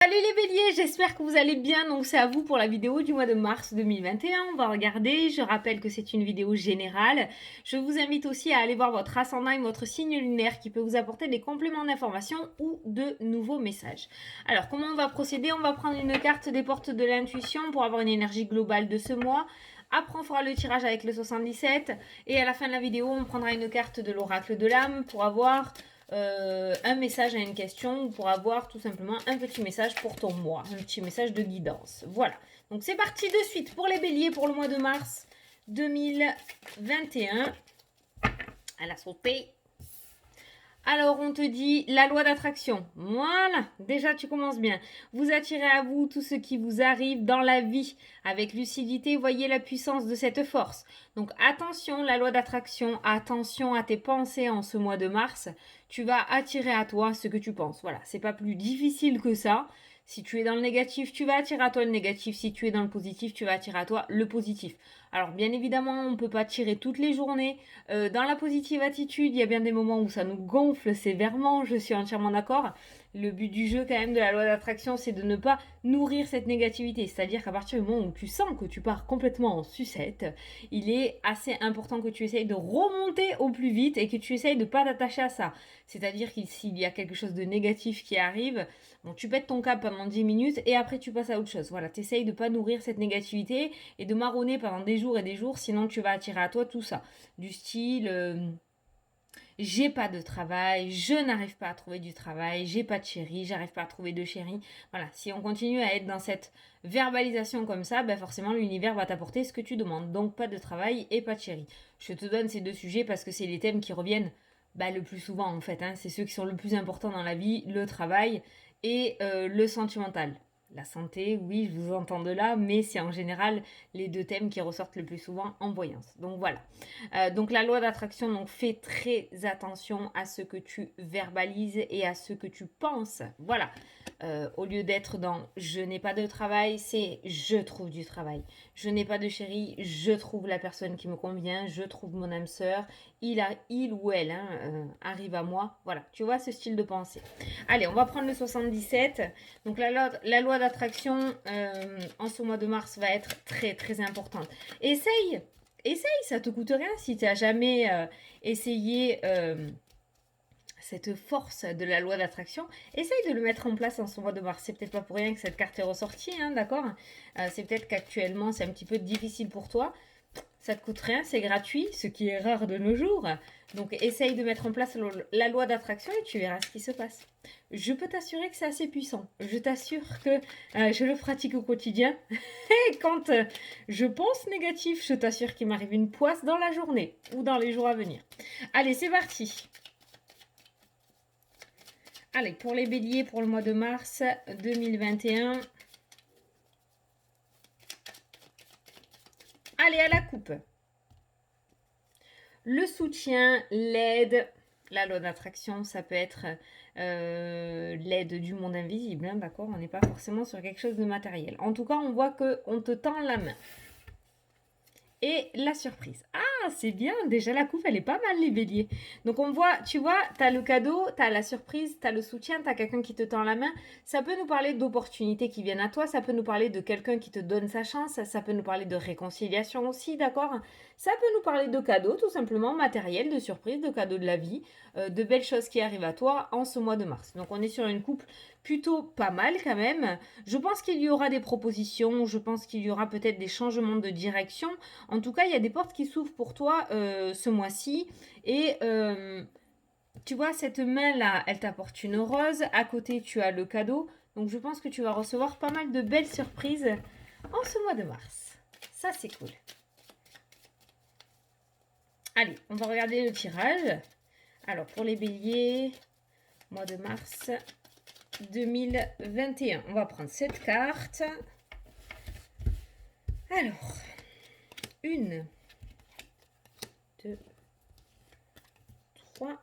Salut les béliers, j'espère que vous allez bien. Donc c'est à vous pour la vidéo du mois de mars 2021. On va regarder, je rappelle que c'est une vidéo générale. Je vous invite aussi à aller voir votre ascendant et votre signe lunaire qui peut vous apporter des compléments d'information ou de nouveaux messages. Alors comment on va procéder? On va prendre une carte des portes de l'intuition pour avoir une énergie globale de ce mois. Après, on fera le tirage avec le 77 et à la fin de la vidéo, on prendra une carte de l'oracle de l'âme pour avoir un message à une question ou pour avoir tout simplement un petit message pour ton mois, un petit message de guidance. Voilà, donc c'est parti de suite pour les béliers pour le mois de mars 2021. À la sauté. Alors, on te dit la loi d'attraction. Voilà, déjà tu commences bien. Vous attirez à vous tout ce qui vous arrive dans la vie. Avec lucidité, voyez la puissance de cette force. Donc attention, la loi d'attraction, attention à tes pensées en ce mois de mars. Tu vas attirer à toi ce que tu penses. Voilà, c'est pas plus difficile que ça. Si tu es dans le négatif, tu vas attirer à toi le négatif. Si tu es dans le positif, tu vas attirer à toi le positif. Alors bien évidemment, on ne peut pas tirer toutes les journées. Dans la positive attitude, il y a bien des moments où ça nous gonfle sévèrement, je suis entièrement d'accord. Le but du jeu quand même de la loi d'attraction, c'est de ne pas nourrir cette négativité. C'est-à-dire qu'à partir du moment où tu sens que tu pars complètement en sucette, il est assez important que tu essayes de remonter au plus vite et que tu essayes de ne pas t'attacher à ça. C'est-à-dire que s'il y a quelque chose de négatif qui arrive, bon, tu pètes ton câble pendant 10 minutes et après tu passes à autre chose. Voilà, tu essayes de ne pas nourrir cette négativité et de marronner pendant des jours et des jours, sinon tu vas attirer à toi tout ça. Du style, j'ai pas de travail, je n'arrive pas à trouver du travail, j'ai pas de chéri, j'arrive pas à trouver de chéri. Voilà, si on continue à être dans cette verbalisation comme ça, ben forcément l'univers va t'apporter ce que tu demandes. Donc pas de travail et pas de chéri. Je te donne ces deux sujets parce que c'est les thèmes qui reviennent le plus souvent en fait. Hein. C'est ceux qui sont le plus importants dans la vie, le travail et le sentimental. La santé, oui, je vous entends de là, mais c'est en général les deux thèmes qui ressortent le plus souvent en voyance. Donc voilà. Donc la loi d'attraction, donc fais très attention à ce que tu verbalises et à ce que tu penses. Voilà. Au lieu d'être dans je n'ai pas de travail, c'est je trouve du travail. Je n'ai pas de chéri, je trouve la personne qui me convient, je trouve mon âme sœur, il ou elle arrive à moi. Voilà, tu vois ce style de pensée. Allez, on va prendre le 77. Donc la loi d'attraction en ce mois de mars va être très très importante. Essaye, ça te coûte rien si tu n'as jamais essayé cette force de la loi d'attraction. Essaye de le mettre en place en ce mois de mars. C'est peut-être pas pour rien que cette carte est ressortie, hein, d'accord. C'est peut-être qu'actuellement c'est un petit peu difficile pour toi. Ça te coûte rien, c'est gratuit, ce qui est rare de nos jours. Donc essaye de mettre en place la loi d'attraction et tu verras ce qui se passe. Je peux t'assurer que c'est assez puissant. Je t'assure que je le pratique au quotidien. Et quand je pense négatif, je t'assure qu'il m'arrive une poisse dans la journée ou dans les jours à venir. Allez, c'est parti. Allez, pour les béliers, pour le mois de mars 2021. Allez, à la coupe. Le soutien, l'aide, la loi d'attraction, ça peut être l'aide du monde invisible, hein, d'accord. On n'est pas forcément sur quelque chose de matériel. En tout cas, on voit qu'on te tend la main. Et la surprise. Ah, c'est bien. Déjà, la coupe, elle est pas mal, les béliers. Donc, on voit, tu vois, tu as le cadeau, tu as la surprise, tu as le soutien, tu as quelqu'un qui te tend la main. Ça peut nous parler d'opportunités qui viennent à toi. Ça peut nous parler de quelqu'un qui te donne sa chance. Ça peut nous parler de réconciliation aussi, d'accord. Ça peut nous parler de cadeaux, tout simplement, matériel, de surprise, de cadeaux de la vie, de belles choses qui arrivent à toi en ce mois de mars. Donc, on est sur une coupe plutôt pas mal quand même. Je pense qu'il y aura des propositions. Je pense qu'il y aura peut-être des changements de direction. En tout cas, il y a des portes qui s'ouvrent pour toi ce mois-ci. Et tu vois, cette main-là, elle t'apporte une rose. À côté, tu as le cadeau. Donc, je pense que tu vas recevoir pas mal de belles surprises en ce mois de mars. Ça, c'est cool. Allez, on va regarder le tirage. Alors, pour les béliers, mois de mars 2021. On va prendre cette carte. Alors, 1, 2, 3,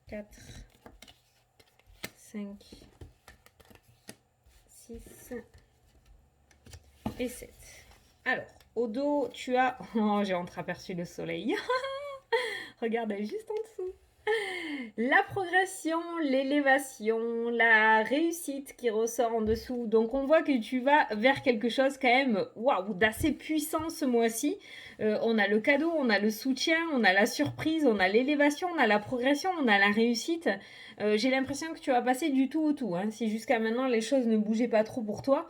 4, 5, 6 et 7. Alors, au dos, tu as... Oh, j'ai entreaperçu le soleil. Regarde, elle est juste en dessous. La progression, l'élévation, la réussite qui ressort en dessous. Donc on voit que tu vas vers quelque chose quand même waouh, d'assez puissant ce mois-ci. On a le cadeau, on a le soutien, on a la surprise, on a l'élévation, on a la progression, on a la réussite. J'ai l'impression que tu vas passer du tout au tout. Hein. Si jusqu'à maintenant les choses ne bougeaient pas trop pour toi,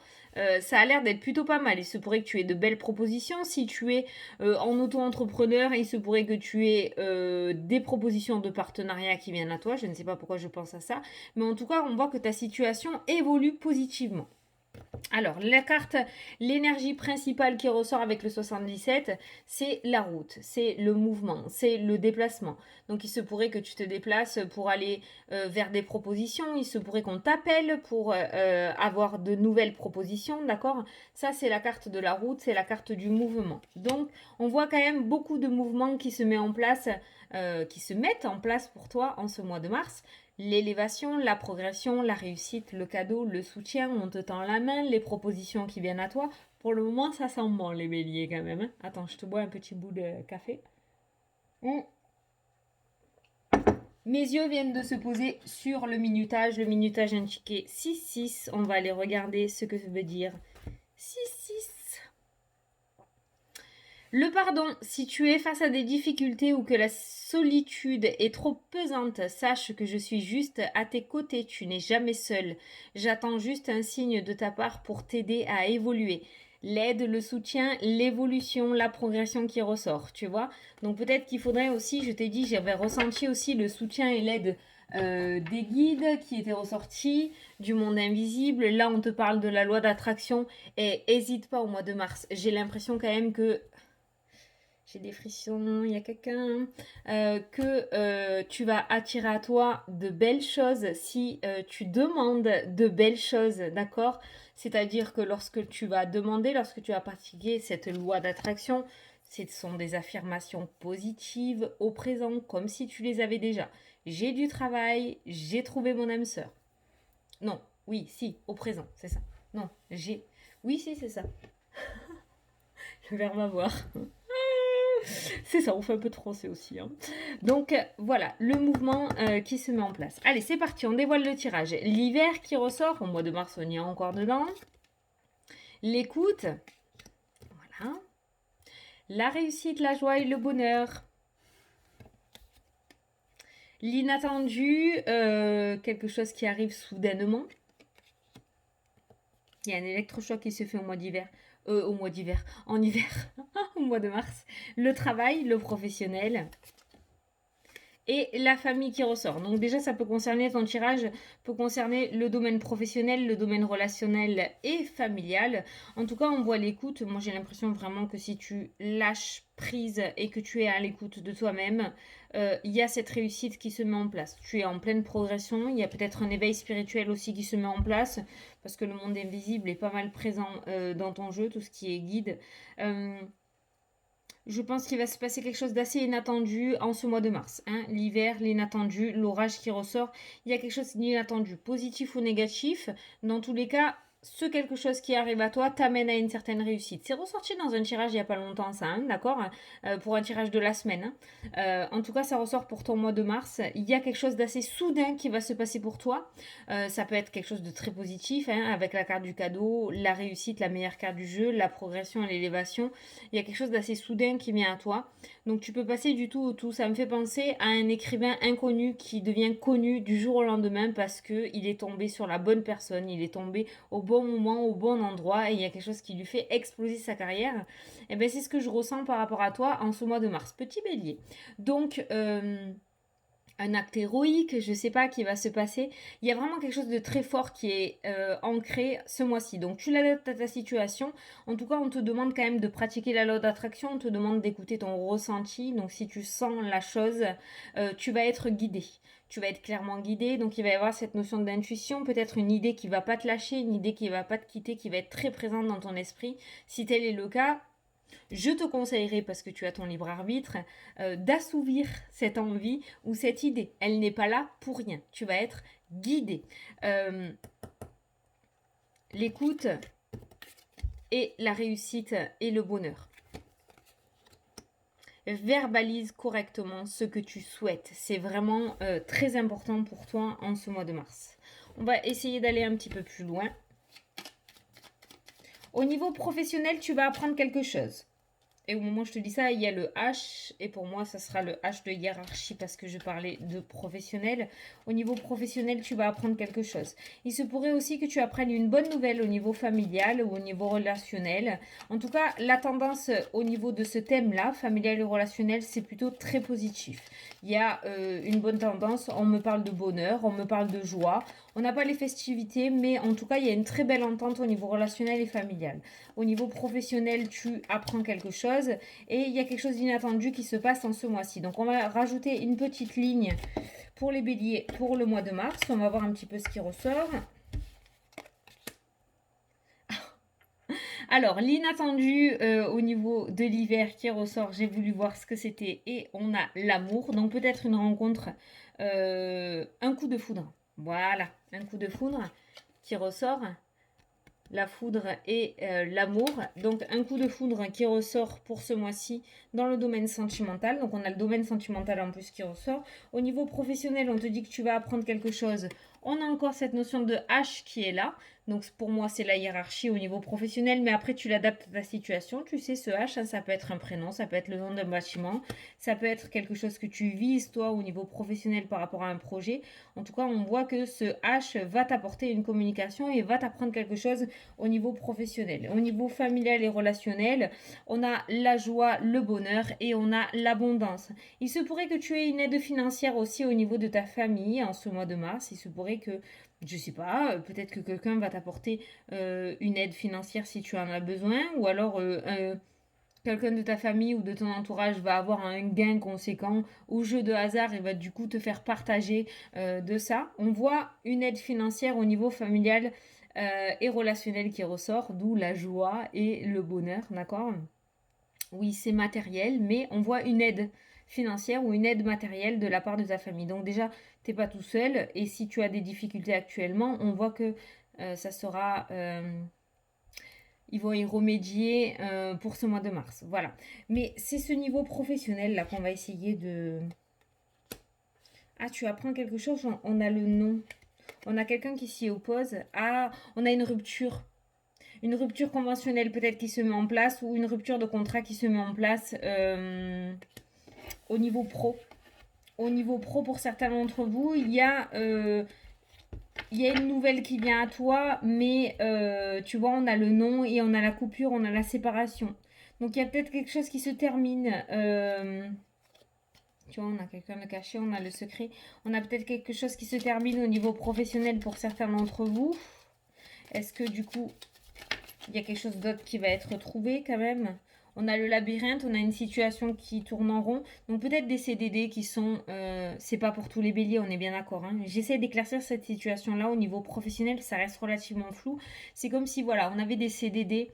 ça a l'air d'être plutôt pas mal. Il se pourrait que tu aies de belles propositions. Si tu es en auto-entrepreneur, il se pourrait que tu aies des propositions de partenariat qui viennent à toi. Je ne sais pas pourquoi je pense à ça. Mais en tout cas, on voit que ta situation évolue positivement. Alors, la carte, l'énergie principale qui ressort avec le 77, c'est la route, c'est le mouvement, c'est le déplacement. Donc, il se pourrait que tu te déplaces pour aller vers des propositions, il se pourrait qu'on t'appelle pour avoir de nouvelles propositions, d'accord? Ça, c'est la carte de la route, c'est la carte du mouvement. Donc, on voit quand même beaucoup de mouvements qui se mettent en place pour toi en ce mois de mars. L'élévation, la progression, la réussite, le cadeau, le soutien, on te tend la main, les propositions qui viennent à toi. Pour le moment, ça sent bon les béliers quand même. Hein. Attends, je te bois un petit bout de café. Mmh. Mes yeux viennent de se poser sur le minutage indiqué 6-6. On va aller regarder ce que ça veut dire 6-6. Le pardon, si tu es face à des difficultés ou que la solitude est trop pesante, sache que je suis juste à tes côtés, tu n'es jamais seul. J'attends juste un signe de ta part pour t'aider à évoluer. L'aide, le soutien, l'évolution, la progression qui ressort, tu vois. Donc peut-être qu'il faudrait aussi, je t'ai dit, j'avais ressenti aussi le soutien et l'aide des guides qui étaient ressortis, du monde invisible. Là, on te parle de la loi d'attraction et hésite pas au mois de mars. J'ai l'impression quand même que j'ai des frissons, il y a quelqu'un, que tu vas attirer à toi de belles choses si tu demandes de belles choses, d'accord? C'est-à-dire que lorsque tu vas demander, lorsque tu vas pratiquer cette loi d'attraction, ce sont des affirmations positives au présent, comme si tu les avais déjà. J'ai du travail, j'ai trouvé mon âme sœur. Non, oui, si, au présent, c'est ça. Non, j'ai. Oui, si, c'est ça. Le verbe avoir. C'est ça, on fait un peu de français aussi. Hein. Donc voilà, le mouvement qui se met en place. Allez, c'est parti, on dévoile le tirage. L'hiver qui ressort, au mois de mars, on y est encore dedans. L'écoute, voilà. La réussite, la joie et le bonheur. L'inattendu, quelque chose qui arrive soudainement. Il y a un électrochoc qui se fait au mois d'hiver. En hiver, au mois de mars. Le travail, le professionnel. Et la famille qui ressort. Donc déjà, ça peut concerner, ton tirage peut concerner le domaine professionnel, le domaine relationnel et familial. En tout cas, on voit l'écoute. Moi, j'ai l'impression vraiment que si tu lâches prise et que tu es à l'écoute de toi-même, il y a cette réussite qui se met en place. Tu es en pleine progression. Il y a peut-être un éveil spirituel aussi qui se met en place parce que le monde invisible est pas mal présent dans ton jeu, tout ce qui est guide. Je pense qu'il va se passer quelque chose d'assez inattendu en ce mois de mars. Hein. L'hiver, l'inattendu, l'orage qui ressort. Il y a quelque chose d'inattendu, positif ou négatif. Dans tous les cas, ce quelque chose qui arrive à toi t'amène à une certaine réussite. C'est ressorti dans un tirage il n'y a pas longtemps, ça, hein, d'accord pour un tirage de la semaine. Hein. En tout cas, ça ressort pour ton mois de mars. Il y a quelque chose d'assez soudain qui va se passer pour toi. Ça peut être quelque chose de très positif, hein, avec la carte du cadeau, la réussite, la meilleure carte du jeu, la progression et l'élévation. Il y a quelque chose d'assez soudain qui vient à toi. Donc tu peux passer du tout au tout. Ça me fait penser à un écrivain inconnu qui devient connu du jour au lendemain parce qu'il est tombé sur la bonne personne, il est tombé au bon moment, au bon endroit et il y a quelque chose qui lui fait exploser sa carrière. Et bien c'est ce que je ressens par rapport à toi en ce mois de mars. Petit bélier. Donc un acte héroïque, je sais pas qui va se passer. Il y a vraiment quelque chose de très fort qui est ancré ce mois-ci. Donc tu l'adaptes à ta situation. En tout cas, on te demande quand même de pratiquer la loi d'attraction. On te demande d'écouter ton ressenti. Donc si tu sens la chose, tu vas être guidé. Tu vas être clairement guidé. Donc il va y avoir cette notion d'intuition, peut-être une idée qui va pas te lâcher, une idée qui va pas te quitter, qui va être très présente dans ton esprit. Si tel est le cas, je te conseillerais, parce que tu as ton libre arbitre, d'assouvir cette envie ou cette idée. Elle n'est pas là pour rien. Tu vas être guidé. L'écoute et la réussite et le bonheur. verbalise correctement ce que tu souhaites. C'est vraiment très important pour toi en ce mois de mars. On va essayer d'aller un petit peu plus loin. Au niveau professionnel, tu vas apprendre quelque chose. Et au moment où je te dis ça, il y a le H. Et pour moi, ça sera le H de hiérarchie parce que je parlais de professionnel. Au niveau professionnel, tu vas apprendre quelque chose. Il se pourrait aussi que tu apprennes une bonne nouvelle au niveau familial ou au niveau relationnel. En tout cas, la tendance au niveau de ce thème-là, familial et relationnel, c'est plutôt très positif. Il y a une bonne tendance. On me parle de bonheur, on me parle de joie. On n'a pas les festivités, mais en tout cas, il y a une très belle entente au niveau relationnel et familial. Au niveau professionnel, tu apprends quelque chose et il y a quelque chose d'inattendu qui se passe en ce mois-ci. Donc, on va rajouter une petite ligne pour les béliers pour le mois de mars. On va voir un petit peu ce qui ressort. Alors, l'inattendu au niveau de l'hiver qui ressort, j'ai voulu voir ce que c'était et on a l'amour. Donc, peut-être une rencontre, un coup de foudre. Voilà, un coup de foudre qui ressort. La foudre et l'amour. Donc un coup de foudre qui ressort pour ce mois-ci dans le domaine sentimental. Donc on a le domaine sentimental en plus qui ressort. Au niveau professionnel, on te dit que tu vas apprendre quelque chose. On a encore cette notion de H qui est là. Donc pour moi, c'est la hiérarchie au niveau professionnel, mais après tu l'adaptes à ta situation. Tu sais, ce H, hein, ça peut être un prénom, ça peut être le nom d'un bâtiment, ça peut être quelque chose que tu vises toi au niveau professionnel par rapport à un projet. En tout cas, on voit que ce H va t'apporter une communication et va t'apprendre quelque chose au niveau professionnel. Au niveau familial et relationnel, on a la joie, le bonheur et on a l'abondance. Il se pourrait que tu aies une aide financière aussi au niveau de ta famille en ce mois de mars. Il se pourrait que, je sais pas, peut-être que quelqu'un va t'apporter une aide financière si tu en as besoin, ou alors quelqu'un de ta famille ou de ton entourage va avoir un gain conséquent au jeu de hasard et va du coup te faire partager de ça. On voit une aide financière au niveau familial et relationnel qui ressort, d'où la joie et le bonheur, d'accord? Oui, c'est matériel, mais on voit une aide financière ou une aide matérielle de la part de ta famille. Donc déjà, t'es pas tout seul et si tu as des difficultés actuellement, on voit que ça sera ils vont y remédier pour ce mois de mars. Voilà. Mais c'est ce niveau professionnel là qu'on va essayer de... Ah, tu apprends quelque chose, on a le nom. On a quelqu'un qui s'y oppose. Ah, on a une rupture. Une rupture conventionnelle peut-être qui se met en place ou une rupture de contrat qui se met en place au niveau pro. Au niveau pro, pour certains d'entre vous, il y a une nouvelle qui vient à toi, mais tu vois, on a le nom et on a la coupure, on a la séparation. Donc il y a peut-être quelque chose qui se termine. Tu vois, on a quelqu'un de caché, on a le secret. On a peut-être quelque chose qui se termine au niveau professionnel pour certains d'entre vous. Est-ce que du coup, il y a quelque chose d'autre qui va être trouvé quand même? On a le labyrinthe, on a une situation qui tourne en rond. Donc peut-être des CDD qui sont... c'est pas pour tous les béliers, on est bien d'accord. Hein. J'essaie d'éclaircir cette situation-là au niveau professionnel, ça reste relativement flou. C'est comme si, voilà, on avait des CDD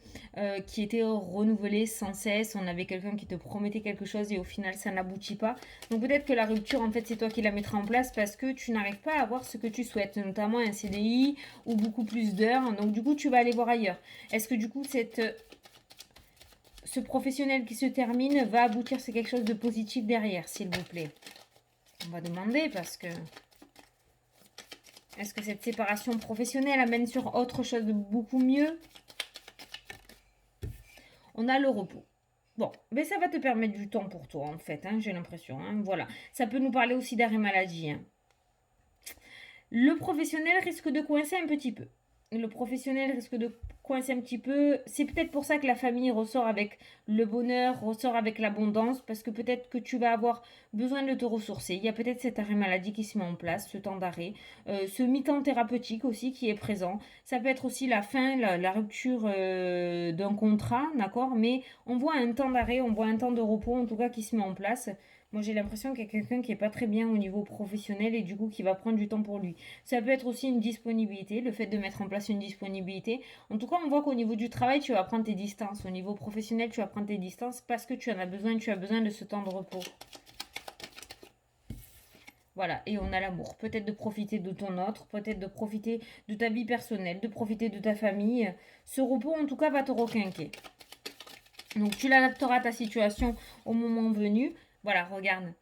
qui étaient renouvelés sans cesse. On avait quelqu'un qui te promettait quelque chose et au final, ça n'aboutit pas. Donc peut-être que la rupture, en fait, c'est toi qui la mettras en place parce que tu n'arrives pas à avoir ce que tu souhaites, notamment un CDI ou beaucoup plus d'heures. Donc du coup, tu vas aller voir ailleurs. Est-ce que du coup, ce professionnel qui se termine va aboutir sur quelque chose de positif derrière, s'il vous plaît? On va demander parce que... Est-ce que cette séparation professionnelle amène sur autre chose de beaucoup mieux? On a le repos. Bon, mais ça va te permettre du temps pour toi, en fait, hein, j'ai l'impression. Hein, voilà. Ça peut nous parler aussi d'arrêt maladie. Hein. Le professionnel risque de coincer un petit peu. Le professionnel risque de coincer un petit peu. C'est peut-être pour ça que la famille ressort avec le bonheur, ressort avec l'abondance, parce que peut-être que tu vas avoir besoin de te ressourcer. Il y a peut-être cet arrêt maladie qui se met en place, ce temps d'arrêt, ce mi-temps thérapeutique aussi qui est présent. Ça peut être aussi la fin, la rupture d'un contrat, d'accord? Mais on voit un temps d'arrêt, on voit un temps de repos en tout cas qui se met en place. Moi, j'ai l'impression qu'il y a quelqu'un qui est pas très bien au niveau professionnel et du coup qui va prendre du temps pour lui. Ça peut être aussi une disponibilité, le fait de mettre en place une disponibilité. En tout cas, on voit qu'au niveau du travail, tu vas prendre tes distances. Au niveau professionnel, tu vas prendre tes distances parce que tu en as besoin, tu as besoin de ce temps de repos. Voilà, et on a l'amour. Peut-être de profiter de ton autre, peut-être de profiter de ta vie personnelle, de profiter de ta famille. Ce repos, en tout cas, va te requinquer. Donc, tu l'adapteras à ta situation au moment venu. Voilà, regarde.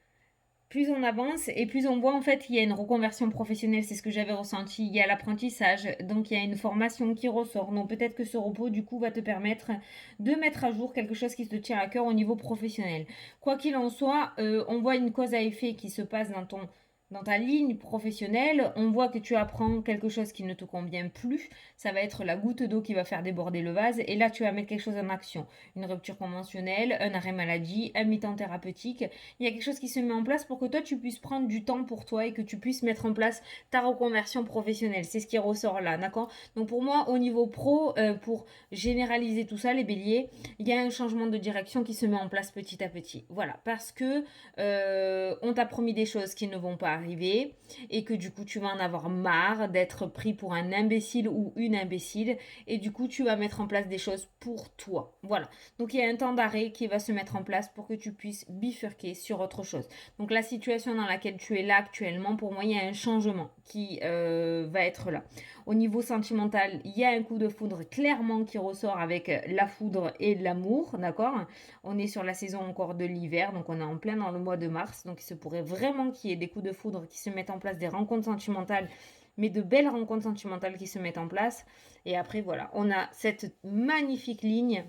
Plus on avance et plus on voit en fait qu'il y a une reconversion professionnelle, c'est ce que j'avais ressenti, il y a l'apprentissage, donc il y a une formation qui ressort. Donc peut-être que ce repos du coup va te permettre de mettre à jour quelque chose qui te tient à cœur au niveau professionnel. Quoi qu'il en soit, on voit une cause à effet qui se passe dans ta ligne professionnelle, on voit que tu apprends quelque chose qui ne te convient plus, ça va être la goutte d'eau qui va faire déborder le vase et là tu vas mettre quelque chose en action. Une rupture conventionnelle, un arrêt maladie, un mi-temps thérapeutique, il y a quelque chose qui se met en place pour que toi tu puisses prendre du temps pour toi et que tu puisses mettre en place ta reconversion professionnelle. C'est ce qui ressort là, d'accord? Donc pour moi, au niveau pro, pour généraliser tout ça, les béliers, il y a un changement de direction qui se met en place petit à petit. Voilà, parce que on t'a promis des choses qui ne vont pas arriver et que du coup tu vas en avoir marre d'être pris pour un imbécile ou une imbécile et du coup tu vas mettre en place des choses pour toi. Voilà. Donc il y a un temps d'arrêt qui va se mettre en place pour que tu puisses bifurquer sur autre chose. Donc la situation dans laquelle tu es là actuellement, pour moi, il y a un changement qui va être là. Au niveau sentimental, il y a un coup de foudre clairement qui ressort avec la foudre et l'amour, d'accord? On est sur la saison encore de l'hiver, donc on est en plein dans le mois de mars, donc il se pourrait vraiment qu'il y ait des coups de foudre qui se mettent en place, des rencontres sentimentales, mais de belles rencontres sentimentales qui se mettent en place. Et après, voilà, on a cette magnifique ligne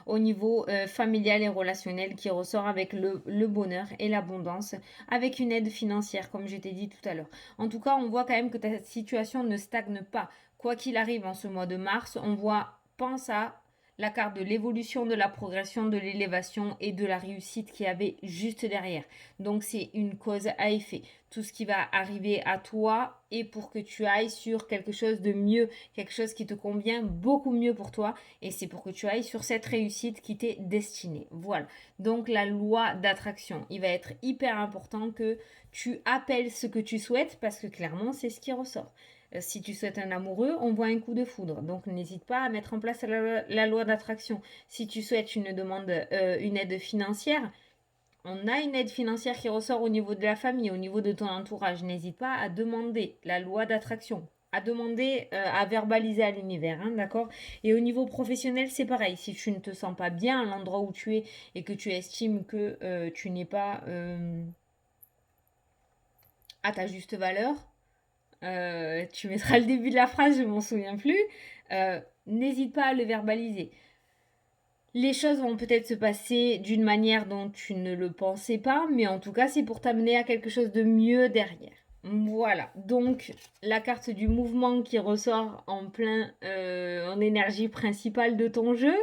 au niveau familial et relationnel qui ressort avec le bonheur et l'abondance, avec une aide financière, comme je t'ai dit tout à l'heure. En tout cas, on voit quand même que ta situation ne stagne pas. Quoi qu'il arrive en ce mois de mars, on voit, pense à la carte de l'évolution, de la progression, de l'élévation et de la réussite qui avait juste derrière. Donc c'est une cause à effet. Tout ce qui va arriver à toi est pour que tu ailles sur quelque chose de mieux, quelque chose qui te convient beaucoup mieux pour toi et c'est pour que tu ailles sur cette réussite qui t'est destinée. Voilà. Donc la loi d'attraction, il va être hyper important que tu appelles ce que tu souhaites parce que clairement c'est ce qui ressort. Si tu souhaites un amoureux, on voit un coup de foudre. Donc n'hésite pas à mettre en place la loi d'attraction. Si tu souhaites une demande, une aide financière, on a une aide financière qui ressort au niveau de la famille, au niveau de ton entourage. N'hésite pas à demander la loi d'attraction, à demander, à verbaliser à l'univers, hein, d'accord? Et au niveau professionnel, c'est pareil. Si tu ne te sens pas bien à l'endroit où tu es et que tu estimes que tu n'es pas à ta juste valeur, tu mettras le début de la phrase, je m'en souviens plus. N'hésite pas à le verbaliser. Les choses vont peut-être se passer d'une manière dont tu ne le pensais pas, mais en tout cas, c'est pour t'amener à quelque chose de mieux derrière. Voilà, donc la carte du mouvement qui ressort en plein en énergie principale de ton jeu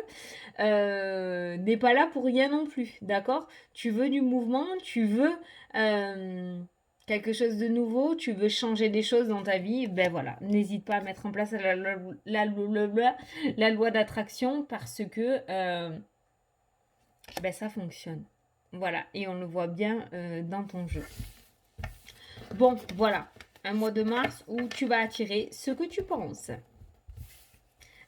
n'est pas là pour rien non plus, d'accord? Tu veux du mouvement, tu veux quelque chose de nouveau, tu veux changer des choses dans ta vie, ben voilà, n'hésite pas à mettre en place la loi d'attraction parce que ben ça fonctionne. Voilà, et on le voit bien dans ton jeu. Bon, voilà, un mois de mars où tu vas attirer ce que tu penses.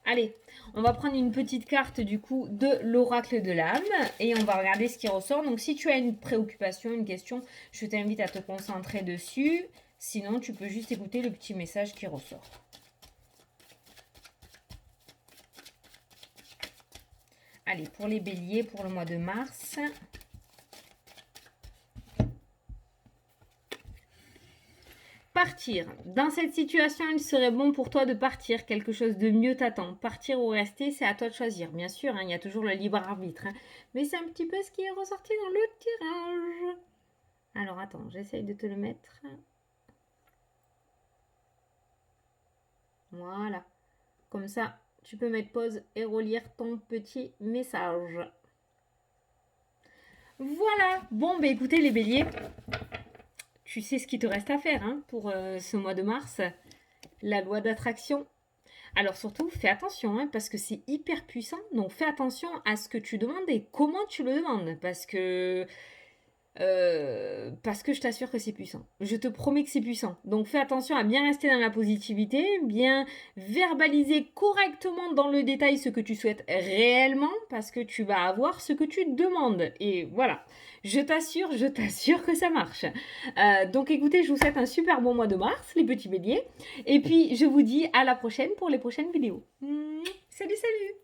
Allez, on va prendre une petite carte du coup de l'oracle de l'âme et on va regarder ce qui ressort. Donc si tu as une préoccupation, une question, je t'invite à te concentrer dessus. Sinon, tu peux juste écouter le petit message qui ressort. Allez, pour les béliers, pour le mois de mars. Partir. Dans cette situation, il serait bon pour toi de partir. Quelque chose de mieux t'attend. Partir ou rester, c'est à toi de choisir. Bien sûr, hein, il y a toujours le libre arbitre. Hein. Mais c'est un petit peu ce qui est ressorti dans le tirage. Alors attends, j'essaye de te le mettre. Voilà. Comme ça, tu peux mettre pause et relire ton petit message. Voilà. Bon, bah écoutez les béliers. Tu sais ce qu'il te reste à faire hein, pour ce mois de mars. La loi d'attraction. Alors surtout, fais attention, hein, parce que c'est hyper puissant. Donc fais attention à ce que tu demandes et comment tu le demandes. Parce que je t'assure que c'est puissant. Je te promets que c'est puissant. Donc fais attention à bien rester dans la positivité, bien verbaliser correctement dans le détail ce que tu souhaites réellement, parce que tu vas avoir ce que tu demandes. Et voilà, je t'assure que ça marche. Donc écoutez, je vous souhaite un super bon mois de mars, les petits béliers. Et puis je vous dis à la prochaine pour les prochaines vidéos. Salut, salut!